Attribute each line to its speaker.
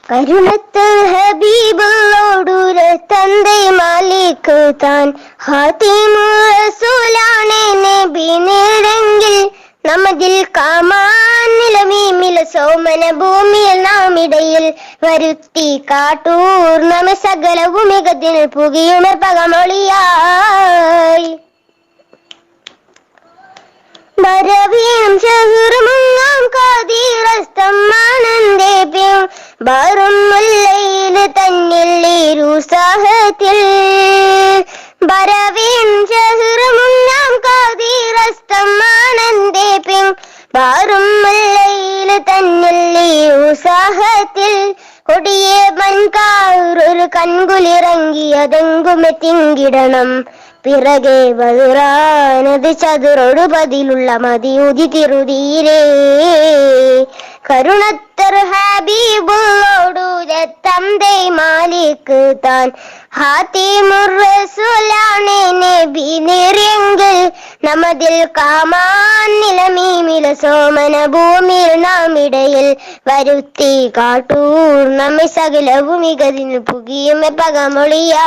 Speaker 1: കരുണത്ത് ഹബീബോടൂര് തന്റെ മാലിക് താൻ ഹാത്തിമുർ റസൂലാണ് നബി നിറെങ്കിൽ നമ്മതിൽ കാമാൻ നിലമീമില സോമന ഭൂമിയിൽ നാം ഇടയിൽ വരുത്തി കാട്ടൂർ നമ്മ സകലവും മികത്തിൽ പുകിയുമ പകമൊളിയായി ബരവീം ഷഹറുമുങ്ങാം കാതിറസ്തമാനന്ദേപ്യം ബറും മുല്ലയിൽ തന്നിൽ ഇരുസാഹത്തിൽ ബരവീം ഷഹറുമുങ്ങാം കാതിറസ്തമാനന്ദേപ്യം ബറും മുല്ലയിൽ തന്നിൽ ഇരുസാഹത്തിൽ കൊടിയെ മൻകാറൊരു കൺകുലിറങ്ങിയതെങ്കുമെ തിങ്കിടണം പിറകെ വതുറാനത് ചതുറോട് പതിലുള്ള മതിയുതി തിരുതീരേ കരുണത്തർ ഹബീബോടു തന്റെ മാലിക് താൻ ഹാത്തിമുർ റസൂലാണ് നബി നിറെങ്കിൽ നമ്മതിൽ കാമാൻ നിലമീമില സോമന ഭൂമിയിൽ നാം ഇടയിൽ വരുത്തി കാട്ടൂർ നമ്മെ സകലവും മികതിന് പുകിയുമെ പകമൊളിയായി.